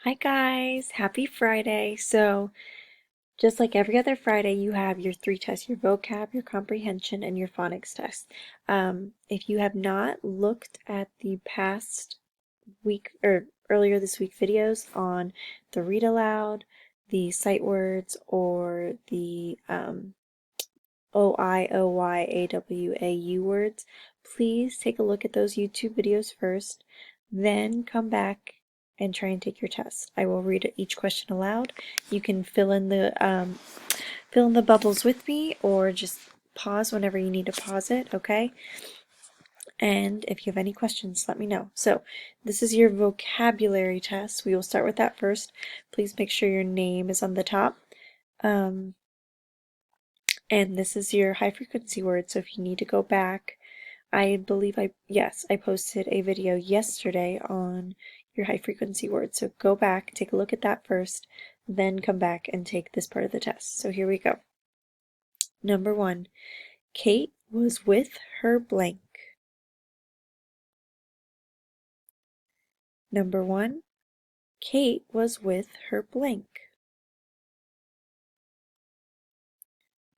Hi guys, happy Friday. So, just like every other Friday, you have your three tests, your vocab, your comprehension, and your phonics test. If you have not looked at the past week or earlier this week videos on the read aloud, the sight words, or the OIOYAWAU words, please take a look at those YouTube videos first, then come back and try and take your test. I will read each question aloud. You can fill in the bubbles with me, or just pause whenever you need to pause it, okay? And if you have any questions, let me know. So, this is your vocabulary test. We will start with that first. Please make sure your name is on the top. And this is your high frequency word. So if you need to go back, I believe I posted a video yesterday on your high frequency word. So go back, take a look at that first, then come back and take this part of the test. So here we go. Number 1, Kate was with her blank. Number 1, Kate was with her blank.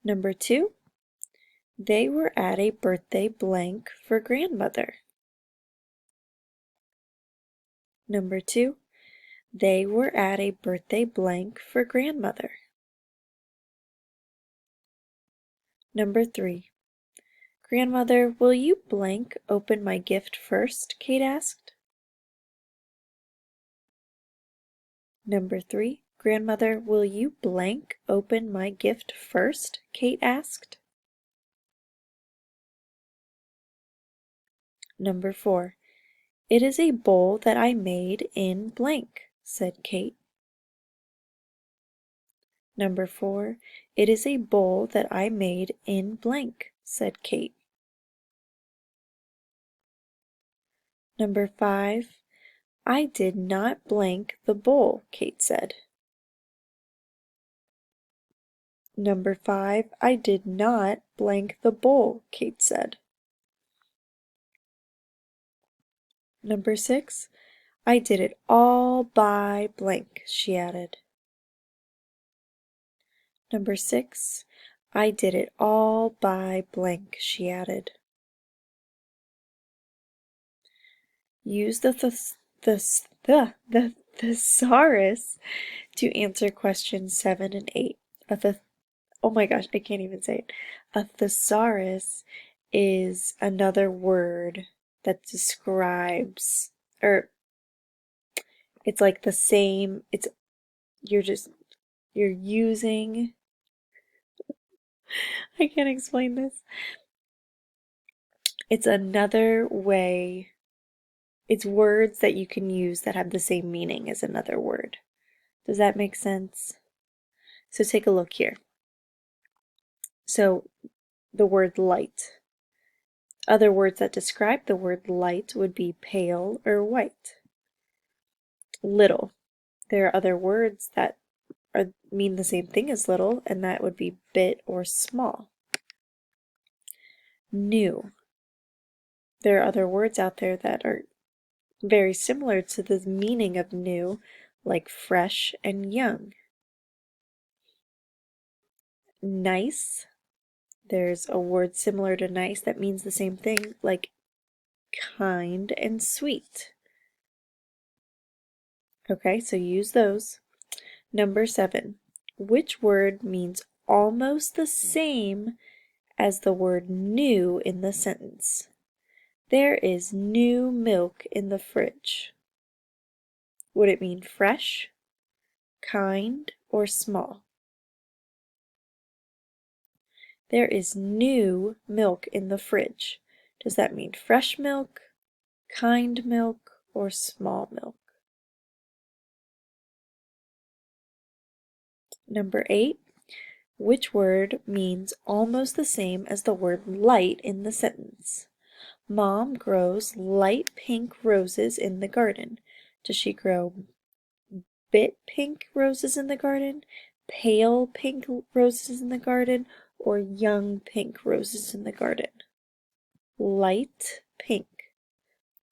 Number 2, they were at a birthday blank for grandmother. Number 2, they were at a birthday blank for grandmother. Number 3, Grandmother, will you blank open my gift first? Kate asked. Number 3, Grandmother, will you blank open my gift first? Kate asked. Number 4, it is a bowl that I made in blank, said Kate. Number 4, it is a bowl that I made in blank, said Kate. Number 5, I did not blank the bowl, Kate said. Number 5, I did not blank the bowl, Kate said. Number 6, I did it all by blank, she added. Number 6, I did it all by blank, she added. Use the thesaurus to answer questions 7 and 8. Oh my gosh, I can't even say it. A thesaurus is another word that describes, or it's like the same, you're using, I can't explain this. It's another way, it's words that you can use that have the same meaning as another word. Does that make sense? So take a look here. So the word light. Other words that describe the word light would be pale or white. Little. There are other words that mean the same thing as little, and that would be bit or small. New. There are other words out there that are very similar to the meaning of new, like fresh and young. Nice. There's a word similar to nice that means the same thing, like kind and sweet. Okay, so use those. Number 7. Which word means almost the same as the word new in the sentence? There is new milk in the fridge. Would it mean fresh, kind, or small? There is new milk in the fridge. Does that mean fresh milk, kind milk, or small milk? Number 8. Which word means almost the same as the word light in the sentence? Mom grows light pink roses in the garden. Does she grow bit pink roses in the garden, pale pink roses in the garden, or young pink roses in the garden? Light pink.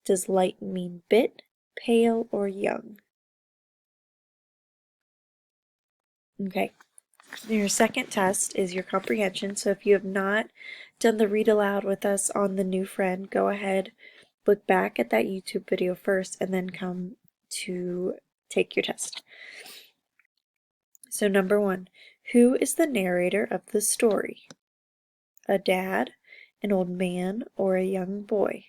Does light mean bit, pale, or young? Okay, your second test is your comprehension. So if you have not done the read aloud with us on the new friend, go ahead, look back at that YouTube video first, and then come to take your test. So number 1, who is the narrator of the story? A dad, an old man, or a young boy?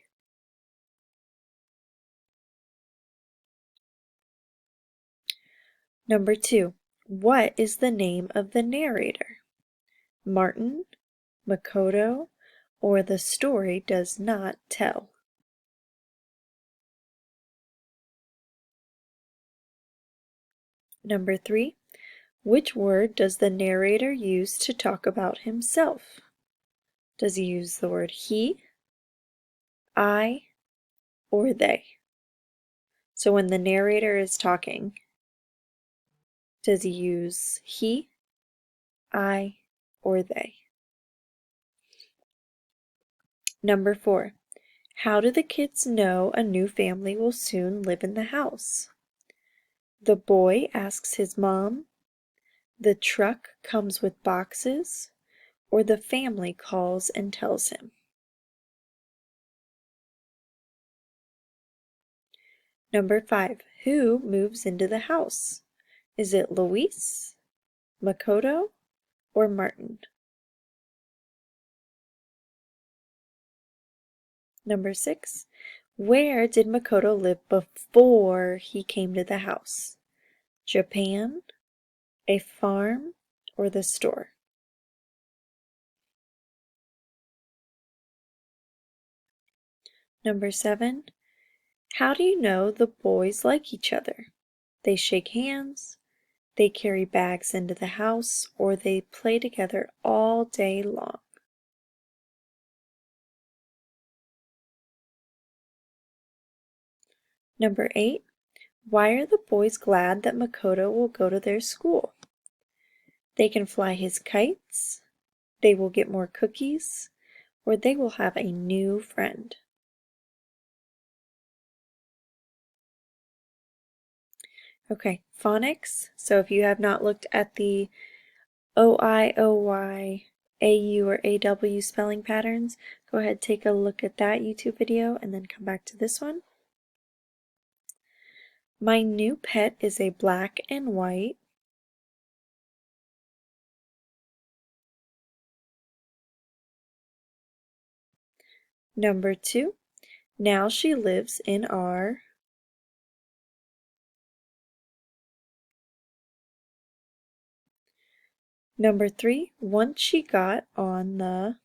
Number 2, what is the name of the narrator? Martin, Makoto, or the story does not tell? Number 3, which word does the narrator use to talk about himself? Does he use the word he, I, or they? So when the narrator is talking, does he use he, I, or they? Number 4, how do the kids know a new family will soon live in the house? The boy asks his mom, the truck comes with boxes, or the family calls and tells him? Number 5, who moves into the house? Is it Luis, Makoto, or Martin? Number 6, where did Makoto live before he came to the house? Japan, a farm, or the store? Number 7, how do you know the boys like each other? They shake hands, they carry bags into the house, or they play together all day long? Number 8, why are the boys glad that Makoto will go to their school? They can fly his kites, they will get more cookies, or they will have a new friend. Okay, phonics. So if you have not looked at the OI, OY, AU, or AW spelling patterns, go ahead, take a look at that YouTube video and then come back to this one. My new pet is a black and white. Number 2, now she lives in our. Number 3, once she got on the.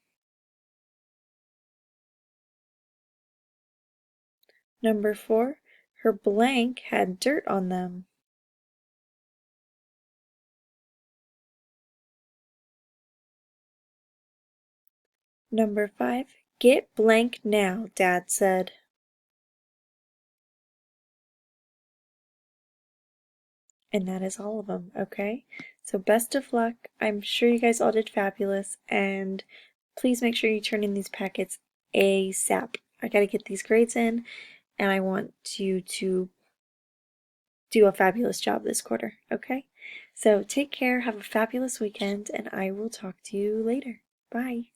Number 4, her blank had dirt on them. Number 5, get blank now, Dad said. And that is all of them, okay? So best of luck. I'm sure you guys all did fabulous, and please make sure you turn in these packets ASAP. I gotta get these grades in, and I want you to do a fabulous job this quarter, okay? So take care, have a fabulous weekend, and I will talk to you later. Bye.